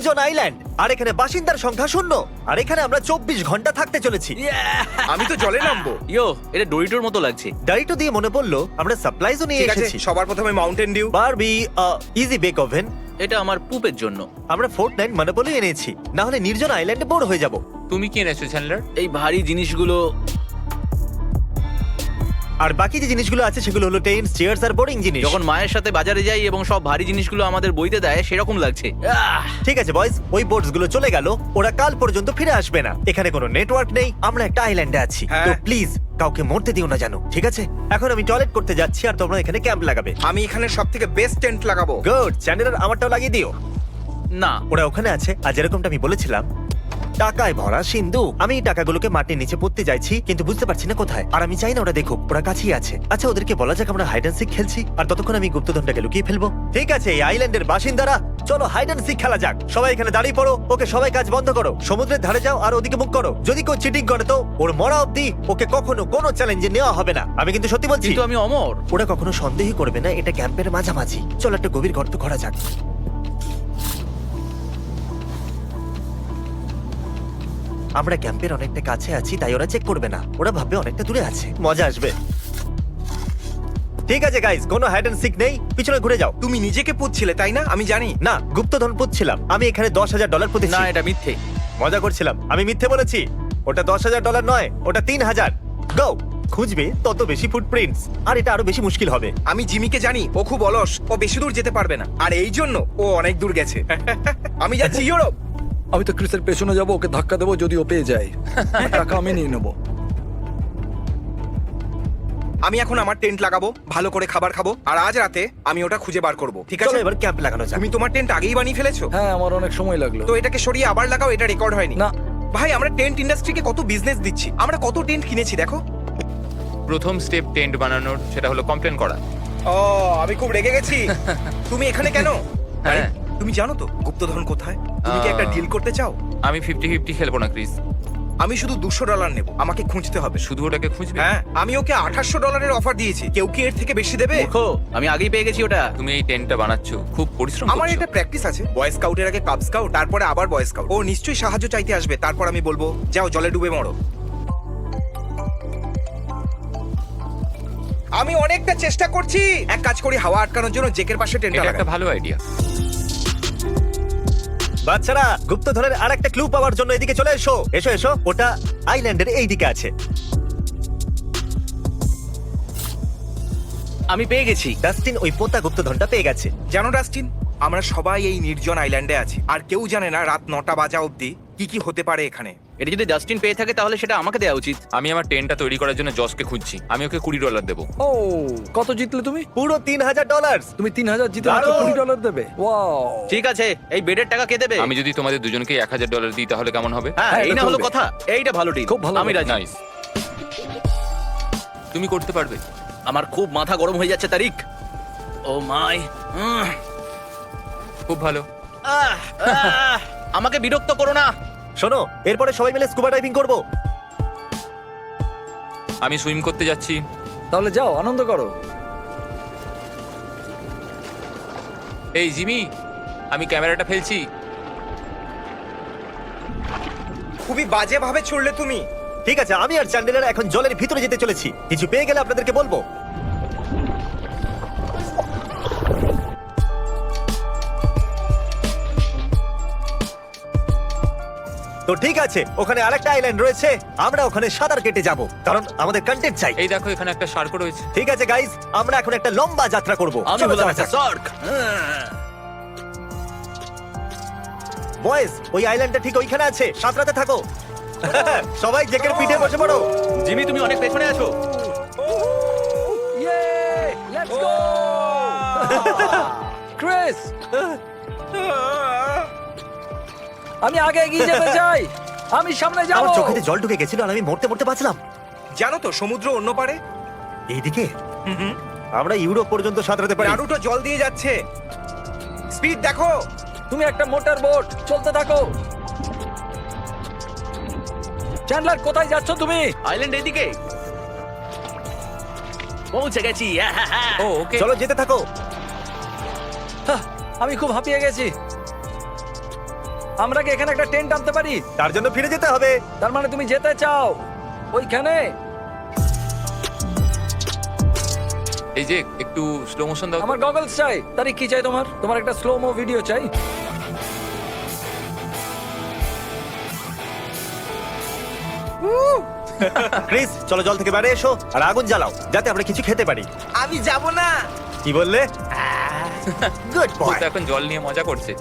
নির্জন আইল্যান্ড, আর এখানে বাসিন্দার সংখ্যা 0, আর এখানে আমরা 24 ঘন্টা থাকতে চলেছি। আমি তো জলে নামবো। ইয়ো, এটা ডোরিটোর মতো লাগছে। ডাইটো দিয়ে মনে পড়লো আমরা সাপ্লাইজও নিয়ে ঠিক আছে, এসেছি। সবার প্রথমে Mountain Dew. Barbie Easy Bake Oven. এটা আমার পুপের জন্য। আমরা ফোর্টনাইট মানে বলে এনেছি, না হলে নির্জন আইল্যান্ডে বোর হয়ে যাব। তুমি কি এনেছো চ্যান্ডলার? এই ভারী জিনিসগুলো। আর বাকি যে জিনিসগুলো আছে সেগুলো হলো টেন্টস, চেয়ার্স আর বোরিং জিনিস। যখন মায়ের সাথে বাজারে যাই এবং সব ভারী জিনিসগুলো আমাদের বইতে দেয় সেরকম লাগছে। ঠিক আছে বয়স, ওই বোটস গুলো চলে গেল, ওরা কাল পর্যন্ত ফিরে আসবে না। এখানে কোনো নেটওয়ার্ক নেই, আমরা একটা আইল্যান্ডে আছি। হ্যাঁ। তো প্লিজ কাউকে মরতে দিও না, জানো, ঠিক আছে? এখন আমি টয়লেট করতে যাচ্ছি আর তোমরা এখানে ক্যাম্প লাগাবে। আমি এখানে সবথেকে বেস্ট টেন্ট লাগাবো। গুড, চ্যান্ডেলার আমারটাও লাগিয়ে দিও। না, ওরা ওখানে আছে, আর যেরকমটা আমি বলেছিলাম টাকায় ভরা সিন্ধু। আমি এই টাকাগুলোকে মাটির নিচে পুঁততে যাইছি, কিন্তু বুঝতে পারছি না কোথায়। আর আমি চাই না ওরা দেখুক, ওরা কাছেই আছে। আচ্ছা, ওদেরকে বলা যাক আমরা হাইড অ্যান্ড সিক খেলছি, আর ততক্ষণ আমি গুপ্তধনটাকে লুকিয়ে ফেলবো। ঠিক আছে, এই আইল্যান্ডের বাসিন্দারা, চলো হাইড অ্যান্ড সিক খেলা যাক। সবাই এখানে দাঁড়িয়ে পড়ো। ওকে, সবাই কাজ বন্ধ করো, সমুদ্রের ধারে যাও আর ওদিকে মুখ করো। যদি কেউ চিটিং করে তো ওর মরা অবধি ওকে কখনো কোনো চ্যালেঞ্জে নেওয়া হবে না। আমি কিন্তু সত্যি বলছি। কিন্তু আমি অমর। ওরা কখনো সন্দেহই করবে না এটা ক্যাম্পের মাঝামাঝি। চলো একটা গভীর গর্ত করা যাক। আমরা ক্যাম্পের অনেকটা কাছে আছি, তাই ওরা চেক করবে না। ওরা ভাববে অনেকটা দূরে আছে, মজা আসবে। ঠিক আছে গাইস, কোনো হাইড অ্যান্ড সিক নেই, পিছনে ঘুরে যাও। তুমি নিজেকে পুচ্ছিলে তাই না? আমি জানি। না, গুপ্তধন পুচ্ছিলাম। আমি এখানে $10,000 পুঁতেছি। না, এটা মিথ্যে। মজা করছিলাম, আমি মিথ্যে বলেছি। ওটা $10,000 নয়, ওটা 3,000। গো, খুঁজবে তত বেশি ফুটপ্রিন্টস, আর এটা আরো বেশি মুশকিল হবে। আমি জিমিকে জানি, ও খুব অলস, ও বেশি দূর যেতে পারবে না, আর এই জন্য ও অনেক দূর গেছে। আমি যাচ্ছি ইউরোপ। আমি তো ক্রিসের পেছনে যাবো, ওকে ধাক্কা দেবো যদি ও পেয়ে যায়। টাকা আমি নিয়ে নেবো। আমি এখন আমার টেন্ট লাগাবো, ভালো করে খাবার খাবো, আর আজ রাতে আমি ওটা খুঁজে বার করব। ঠিক চলো আছে? এবার ক্যাম্প লাগানো যাক। তুমি তোমার টেন্ট আগেই বানিয়ে ফেলেছো? হ্যাঁ, আমার অনেক সময় লাগলো। তো এটাকে সরিয়ে আবার লাগাও, এটা রেকর্ড হয়নি। না। ভাই, আমরা টেন্ট ইন্ডাস্ট্রিকে কত বিজনেস দিচ্ছি, আমরা কত টেন্ট কিনেছি দেখো। প্রথম স্টেপ টেন্ট বানানোর, সেটা হলো কমপ্লেন করা। ও, আমি খুব রেগে গেছি। তুমি এখানে কেন? হ্যাঁ। তুমি জানো তো গুপ্তধন কোথায়? তুমি কি একটা ডিল করতে চাও? আমি 50-50 খেলবো না ক্রিস। আমি শুধু $200 নেব, আমাকে খুঁজতে হবে। শুধু ওটাকে খুঁজবে? হ্যাঁ, আমি ওকে $800 অফার দিয়েছি। কেউ কি এর থেকে বেশি দেবে? দেখো, আমি আগেই পেয়ে গেছি ওটা। তুমি এই টেন্টটা বানাচ্ছো, খুব পরিশ্রম আমার করছো। এটা প্র্যাকটিস আছে। বয় স্কাউটের আগে কাব স্কাউট, তারপরে আবার বয় স্কাউট। ও নিশ্চয়ই সাহায্য চাইতে আসবে, তারপর আমি বলবো যাও জলে ডুবে মরো। আমি অনেকটা চেষ্টা করছি। এক কাজ করি, হাওয়া আটকানোর জন্য জেকের পাশে টেন্টটা এটা একটা লাগাই। ভালো আইডিয়া। বাচ্চারা, গুপ্তধনের আরেকটা ক্লু পাওয়ার জন্য এদিকে চলে এসো। এসো এসো, ওটা আইল্যান্ডের এই দিকে আছে। আমি পেয়ে গেছি। ডাস্টিন ওই পোতা গুপ্তধনটা পেয়ে গেছে। জানো ডাস্টিন, আমরা সবাই এই নির্জন আইল্যান্ডে আছি, আর কেউ জানে না রাত 9টা বাজা অবধি কি কি হতে পারে এখানে। এটা যদি ডাস্টিন পেয়ে থাকে তাহলে সেটা আমাকে দেওয়া উচিত। আমি আমার টেন্টটা তৈরি করার জন্য জসকে খুঁজছি। আমি ওকে $20 দেবো। ও, কত জিতলে তুমি? পুরো $3,000। তুমি 3,000 জিতে মাত্র দারুণ। $20 দেবে? ওয়াও। ঠিক আছে, এই বেডের টাকা কে দেবে? আমি যদি তোমাদের দুজনকে $1,000 দিই তাহলে কেমন হবে? হ্যাঁ, হ্যাঁ, এই এটা না হলো চলবে। কথা। এইটা ভালো ডিল। খুব ভালো আমি কথা। রাজি। নাইস। তুমি করতে পারবে। আমার খুব মাথা গরম হয়ে যাচ্ছে তারিক। ও মাই। খুব ভালো। আমাকে বিরক্ত করো না। শোনো, এরপরে সবাই মিলে স্কুবা ডাইভিং করব। আমি সুইম করতে যাচ্ছি। তাহলে যাও, আনন্দ করো। এই জিমি, আমি ক্যামেরাটা ফেলছি। খুবই বাজে ভাবে ছুড়লে তুমি। ঠিক আছে, আমি আর চ্যান্ডেলার এখন জলের ভিতরে যেতে চলেছি। কিছু পেয়ে গেলে আপনাদেরকে বলবো। তো ঠিক আছে, ওখানে আরেকটা আইল্যান্ড রয়েছে, আমরা ওখানে সাঁতার কেটে যাব, কারণ আমাদের কন্টেন্ট চাই। এই দেখো, এখানে একটা শার্ক রয়েছে। ঠিক আছে গাইজ, আমরা এখন একটা লম্বা যাত্রা করব। আমি হলাম একটা শার্ক। বয়েজ, ওই আইল্যান্ডটা ঠিক ওইখানে আছে, সাঁতরাতে থাকো। সবাই জেকের পিঠে বসে পড়ো। জিমি, তুমি অনেক পেছনে আছো। ইয়ে, লেটস গো। ক্রিস, আমি আগে এগিয়ে যেতে চাই। আমি সামনে যাব। আমার চোখেতে জল ঢুকে গেছিল আর আমি মরতে মরতে বাঁচলাম। জানো তো সমুদ্র অন্য পারে। এইদিকে আমরা ইউরোপ পর্যন্ত সাঁতরাতে পারি। নারুটো জল দিয়ে যাচ্ছে। স্পিড দেখো। তুমি একটা মোটর বোট, চলতে থাকো। চ্যান্ডলার, কোথায় যাচ্ছ তুমি? আইল্যান্ড এদিকে। পৌঁছে গেছি। ও ওকে। চলো যেতে থাকো। হাহ, আমি খুব হাঁপিয়ে গেছি। আমরা কি এখানে একটা টেন্ট আনতে পারি? তার জন্য ফিরে যেতে হবে। তার মানে তুমি যেতে চাও ওইখানে? এই যে একটু স্লো মোশন দাও তো। আমার গগলস চাই। তারিখ কি চাই তোমার? তোমার একটা স্লো মো ভিডিও চাই। ক্রিস, চলো জল থেকে বাইরে এসো আর আগুন জ্বালাও যাতে আমরা কিছু খেতে পারি। আমি যাব না। কি বললে? গুড ও বয়। তো এখন জল নিয়ে মজা করছে।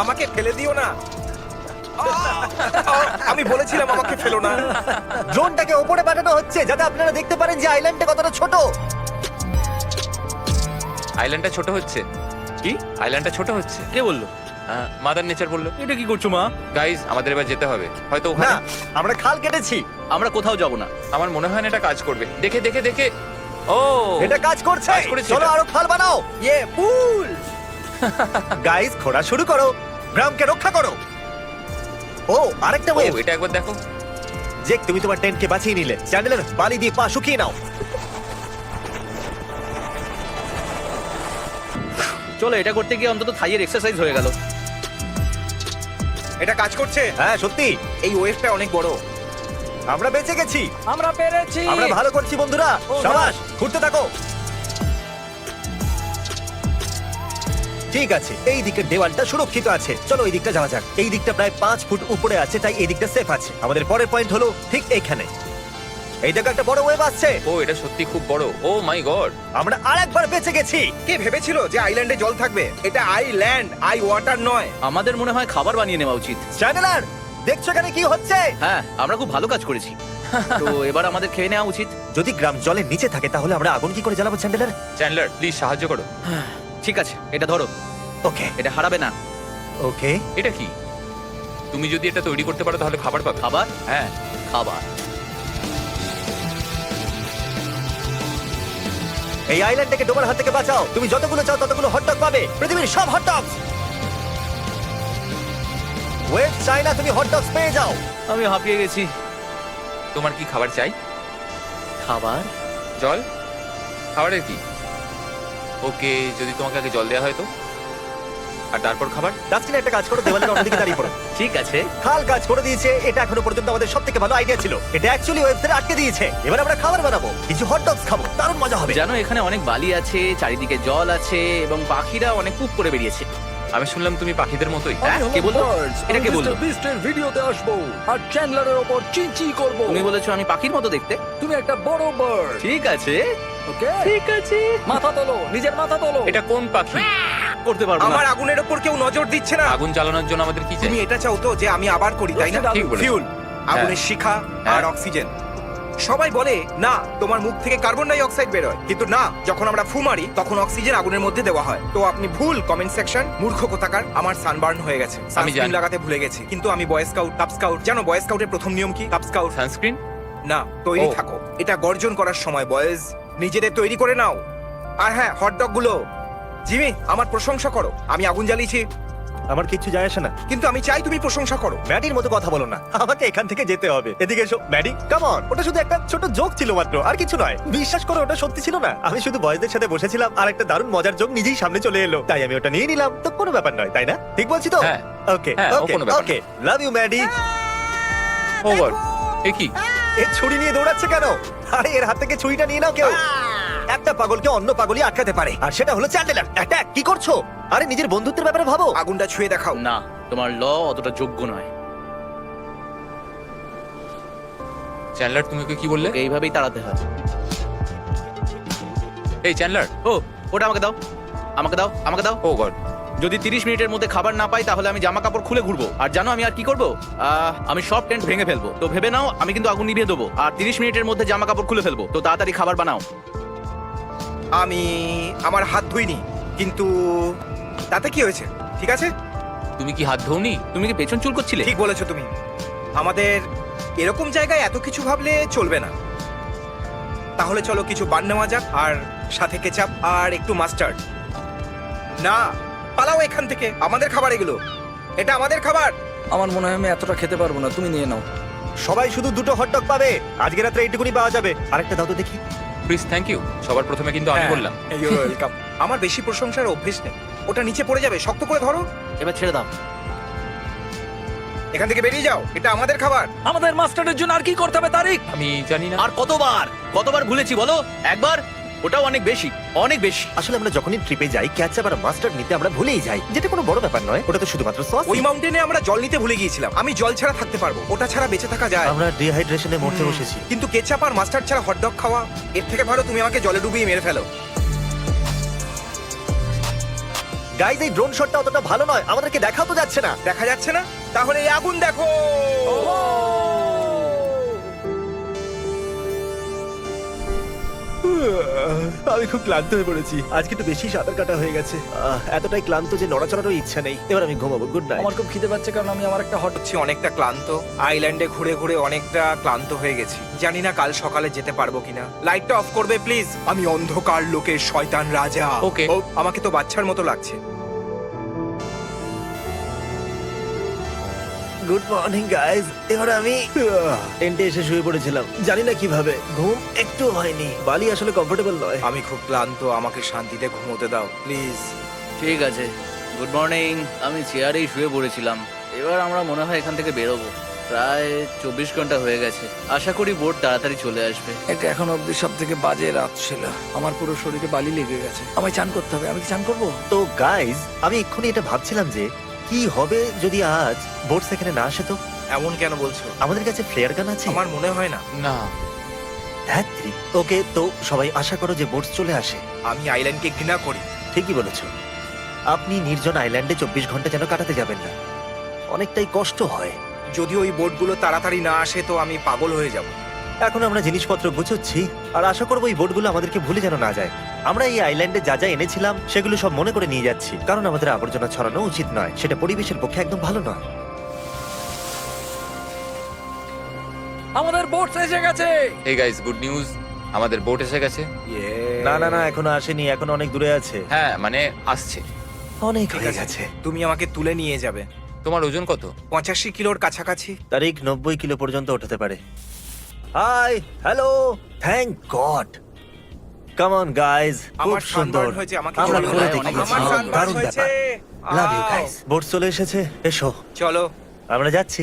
আমাকে ফেলে দিও না। আমি বলেছিলাম আমাকে ফেলো না। ড্রোনটাকে উপরে পাঠানো হচ্ছে যাতে আপনারা দেখতে পারেন যে আইল্যান্ডটা কতটা ছোট। আইল্যান্ডটা ছোট হচ্ছে। কি? আইল্যান্ডটা ছোট হচ্ছে। কে বললো? মাদার নেচার বললো। এটা কি করছো মা? গাইজ আমাদের এবার যেতে হবে হয়তো না, ওখানে। আমরা খাল কেটেছি। আমরা কোথাও যাব না। আমার মনে হয় না এটা কাজ করবে। দেখে দেখে দেখে ও এটা কাজ করছে। কাজ করেছে চলো এটা। আরো খাল বানাও। ইয়ে পুল। গাইস, খোঁড়া শুরু করো। গ্রামকে রক্ষা করো। ও, আরেকটা ও ওয়েভ। এটা একবার দেখো। জেক, তুমি তোমার টেন্টকে বাঁচিয়ে নিলে। চ্যান্ডেলার, বালি দিয়ে পা শুকিয়ে নাও। চলো, এটা করতে গিয়ে অন্তত থাইয়ের এক্সারসাইজ হয়ে গেল। এটা কাজ করছে। হ্যাঁ, সত্যি এই ওয়েভটা অনেক বড়। আমরা বেঁচে গেছি। আমরা পেরেছি। আমরা ভালো করছি বন্ধুরা। ও, সাবাস, ঘুরতে থাকো। ঠিক আছে, এই দিকের দেওয়ালটা সুরক্ষিত আছে। চলো এই দিকটা যাওয়া যাক। এই দিকটা প্রায় 5 ফুট উপরে আছে, তাই এই দিকটা সেফ আছে। আমাদের পরের পয়েন্ট হলো ঠিক এইখানে। এই দেখো, একটা বড় ওয়েভ আসছে। ও এটা সত্যি খুব বড়। ও মাই গড। আমরা আরেকবার বেঁচে গেছি। কে ভেবেছিল যে আইল্যান্ডে জল থাকবে? এটা আইল্যান্ড, আই ওয়াটার নয়। আমাদের মনে হয় খাবার বানিয়ে নেওয়া উচিত। চ্যান্ডেলার, দেখছো এখানে কি হচ্ছে? হ্যাঁ, আমরা খুব ভালো কাজ করেছি। তো এবার আমাদের খেয়ে নেওয়া উচিত। যদি গ্রাম জলের নিচে থাকে তাহলে আমরা আগুন কি করে জ্বালাবো চ্যান্ডেলার? চ্যান্ডলার প্লিজ সাহায্য করো। ঠিক আছে, এটা ধরো। ওকে এটা হারাবে না। ওকে। এটা কি? তুমি যদি এটা তৈরি করতে পারো তাহলে খাবার পাবে। খাবার? হ্যাঁ। খাবার। এই আইল্যান্ডটাকে ডোবার হাত থেকে বাঁচাও। তুমি যতগুলো চাও ততগুলো হটডগ পাবে। পৃথিবীর সব হটডগ। ওয়েট চাই না, তুমি হটডগস পেয়ে যাও। আমি হাঁপিয়ে গেছি। তোমার কি খাবার চাই? খাবার? জল? খাবারের কি? ওকে, যদি তোমাকে আগে জল দেওয়া হয় তো, আর তারপর খাবার। ডাস্টিন, একটা কাজ করো, দেওয়ালের অন্যদিকে দাঁড়িয়ে পড়ো। ঠিক আছে। খাল কাজ করে দিয়েছে। এটা এখনো পর্যন্ত আমাদের সবথেকে ভালো আইডিয়া ছিল। এটা অ্যাকচুয়ালি ওয়েবসাইটে আটকে দিয়েছে। এবার আমরা খাবার বানাবো, কিছু হটডগস খাবো, দারুণ মজা হবে। জানো, এখানে অনেক বালি আছে, চারিদিকে জল আছে এবং পাখিরা অনেক কুপ করে বেরিয়েছে। আমি শুনলাম তুমি পাখিদের মতোই। হ্যাঁ, কে বললো? এটা কে বললো? বিস্টের ভিডিওতে আসবো আর চ্যান্ডলারের উপর চিনচি করব। তুমি বলেছো আমি পাখির মতো দেখতে। তুমি একটা বড় বার্ড। ঠিক আছে, ওকে, ঠিক আছে। মাথা তোলো, নিজের মাথা তোলো। এটা কোন পাখি? করতে পারবো আমার না। আগুনের ওপর কেউ নজর দিচ্ছে না। আগুন জ্বালানোর জন্য আমাদের কি চাই? তুমি এটা চাও তো যে আমি আবার করি, তাই না? ঠিক বলেছো। ফিউল, আগুনের শিখা আর হ্যাঁ। অক্সিজেন। সবাই বলে না, তোমার মুখ থেকে কার্বন ডাই অক্সাইড বের হয়, কিন্তু না, যখন আমরা ফু মারি তখন অক্সিজেন আগুনের মধ্যে দেওয়া হয়। তো আপনি ভুল কমেন্ট সেকশন, মূর্খ কোথাকার। আমার সানবার্ন হয়ে গেছে, আমি সানস্ক্রিন জানি। লাগাতে ভুলে গেছি। কিন্তু আমি বয় স্কাউট, কাপ স্কাউট। জানো বয় স্কাউটের প্রথম নিয়ম কি? Cub scout sunscreen? না, তৈরি ও। থাকো। এটা গর্জন করার সময় বয়েজ নিজেদের তৈরি করে নাও। আর হ্যাঁ, হটডগ গুলো, জিমি, আমার প্রশংসা করো। আমি আগুন জ্বালিয়েছি, আমার কিচ্ছু যায় আসে না। কিন্তু আমি চাই তুমি প্রশংসা করো। ম্যাডির মতো কথা বলো না, আমাকে এখান থেকে যেতে হবে। এদিকে এসো ম্যাডি, কাম অন। ওটা শুধু একটা ছোট জোক ছিল মাত্র, আর কিছু নয়। বিশ্বাস করো, ওটা সত্যি ছিল না। আমি শুধু বয়েজদের সাথে বসেছিলাম আর একটা দারুণ মজার জোক নিজেই সামনে চলে এলো, তাই আমি ওটা নিয়ে নিলাম। তো কোনো ব্যাপার নয়, তাই না? ঠিক বলছি তো? হ্যাঁ। ওকে হ্যাঁ, ও ওকে কোনো ব্যাপার okay, love you Maddy. Oh God, এ কি? এ ছুরি নিয়ে দৌড়াচ্ছে কেন? আরে এর হাত থেকে ছুরিটা নিয়ে নাও কেউ। একটা পাগলকে অন্য পাগলই আটকাতে পারে, আর সেটা হলো চ্যান্ডেলার। অ্যাটাক! কি করছো? আরে নিজের বন্ধুত্বের ব্যাপারে ভাবো। আগুনটা ছুঁয়ে দেখাও। না, তোমার ল অতটা যোগ্য নয়। চ্যান্ডলার তুমি ওকে কি বললে? ওকে এইভাবেই তাড়াতে হয়। এই চ্যান্ডলার। ও, ওটা আমাকে দাও, আমাকে দাও, আমাকে দাও। ও গড। যদি 30 মিনিটের মধ্যে খাবার না পাই তাহলে আমি জামা কাপড় খুলে ঘুরবো। আর জানো আমি আর কি করবো? আমি সব টেন্ট ভেঙে ফেলবো। তো ভেবে নাও, আমি কিন্তু আগুন নিভিয়ে দেবো আর 30 মিনিটের মধ্যে জামা কাপড় খুলে ফেলবো। তো তাড়াতাড়ি খাবার বানাও। আমি আমার হাত ধুইনি, কিন্তু তাতে কি হয়েছে? ঠিক আছে, তুমি কি হাত ধোনি? তুমি কি পেছন চুল করছিলে? ঠিক বলেছো তুমি। আমাদের এরকম জায়গায় এত কিছু ভাবলে চলবে না। তাহলে চলো কিছু বান নেওয়া যাক, আর সাথে কেচাপ আর একটু মাস্টার্ড। না, পালাও এখান থেকে। আমাদের খাবার এগুলো, এটা আমাদের খাবার। আমার মনে হয় আমি এতটা খেতে পারবো না, তুমি নিয়ে নাও। সবাই শুধু দুটো হটডগ পাবে আজকে রাত্রে, এইটুকুনি পাওয়া যাবে। আরেকটা দাও তো দেখি। Please, thank you. সবার প্রথমে কিন্তু আমি বললাম। ওয়েলকাম। আমার বেশি প্রশংসার অভ্যেস নেই। ওটা নিচে পড়ে যাবে, শক্ত করে ধরো। এবার ছেড়ে দাও। এখান থেকে বেরিয়ে যাও, এটা আমাদের খাবার। আমাদের মাস্টারের জন্য আর কি করতে হবে তারিক? আমি জানি না। আর কতবার ভুলেছি বলো? একবার? ওটাও অনেক বেশি, অনেক বেশি। আসলে আমরা যখনই ট্রিপে যাই ক্যাচআপ আর মাস্টার্ড নিতে আমরা ভুলেই যাই, যেটা কোনো বড় ব্যাপার নয়, ওটা তো শুধুমাত্র সস। ওই মাউন্টেনে আমরা জল নিতে ভুলে গিয়েছিলাম। আমি জল ছাড়া থাকতে পারবো, ওটা ছাড়া বেঁচে থাকা যায়। আমরা ডিহাইড্রেশনে মরতে বসেছি। কিন্তু কেচাপ আর মাস্টার্ড ছাড়া হটডগ খাওয়া, এর থেকে ভালো তুমি আমাকে জলে ডুবিয়ে মেরে ফেলো। গাইজ, এই ড্রোন শটটা অতটা ভালো নয়, আমাদেরকে দেখাও তো যাচ্ছে না। দেখা যাচ্ছে না? তাহলে এই আগুন দেখো। আমি খুব ক্লান্ত হয়ে পড়েছি, আজকে তো বেশি সাঁতার কাটা হয়ে গেছে। এতটাই ক্লান্ত যে নড়াচড়ারও ইচ্ছা নেই। এবার আমি ঘুমাবো, গুড নাইট। আমার খুব খিদে পাচ্ছে কারণ আমি আমার একটা হট হচ্ছে অনেকটা ক্লান্ত, আইল্যান্ডে ঘুরে ঘুরে অনেকটা ক্লান্ত হয়ে গেছি। জানি না কাল সকালে যেতে পারবো কিনা। লাইটটা অফ করবে প্লিজ? আমি অন্ধকার লোকের শয়তান রাজা। Okay. ও, আমাকে তো বাচ্চার মতো লাগছে। Good morning guys. এবার আমি টেন্টে এসে শুয়ে পড়েছিলাম, জানি না কিভাবে ঘুম একটু হয়নি। বালি আসলে কমফোর্টেবল নয়। আমি খুব ক্লান্ত, আমাকে শান্তিতে ঘুমোতে দাও প্লিজ। ঠিক আছে, গুড মর্নিং। আমি চেয়ারেই শুয়ে পড়েছিলাম। এবার আমরা মনে হয় এখান থেকে বেরোবো। প্রায় 24 ঘন্টা হয়ে গেছে। আশা করি বোট তাড়াতাড়ি চলে আসবে। এটা এখন অব্দি সব থেকে বাজে রাত ছিল। আমার পুরো শরীরে বালি লেগে গেছে। আমায় চান করতে হবে। আমি কি চান করবো? তো গাইজ, আমি এক্ষুনি এটা ভাবছিলাম যে কি হবে যদি আজ বোট সেখানে না আসে। তো এমন কেন বলছো? আমাদের কাছে ফ্লেয়ার গান আছে। আমার মনে হয় না। না, ওকে, তো সবাই আশা করো যে বোট চলে আসে। আমি আইল্যান্ডকে ঘৃণা করি। ঠিকই বলেছো। আপনি নির্জন আইল্যান্ডে 24 ঘন্টা যেন কাটাতে যাবেন না, অনেকটাই কষ্ট হয়। যদি ওই বোটগুলো তাড়াতাড়ি না আসে তো আমি পাগল হয়ে যাব। এখন আমরা জিনিসপত্র গুছোচ্ছি আর আশা করবো এই বোটগুলো আমাদেরকে ভুলে যেন না যায়। আমরা এই আইল্যান্ডে যা যা এনেছিলাম সেগুলো সব মনে করে নিয়ে যাচ্ছি, কারণ আমাদের আবর্জনা ছড়ানো উচিত নয়, সেটা পরিবেশের পক্ষে একদম ভালো নয়। আমাদের বোট এসে গেছে। এই গাইস, গুড নিউজ, আমাদের বোট এসে গেছে। না না না, এখনো আসেনি, এখনো অনেক দূরে আছে। হ্যাঁ, মানে আসছে। অনেক ঠিক হয়ে আছে, গেছে। তুমি আমাকে তুলে নিয়ে যাবে। তোমার ওজন কত? 85 কিলোর কাছাকাছি। তারিখ 90 কিলো পর্যন্ত উঠাতে পারে। Hi, hello, thank God. Come on guys, খুব আমার সুন্দর। সানবার্ন হয়েছে, আমাকে আমরা চলো। করে অনেক দেখিয়েছি, আমার সানবার্ন দারুণ হয়েছে। ব্যাপার। Love you guys. বোট চলে এসেছে, এসো চলো। আমরা যাচ্ছি।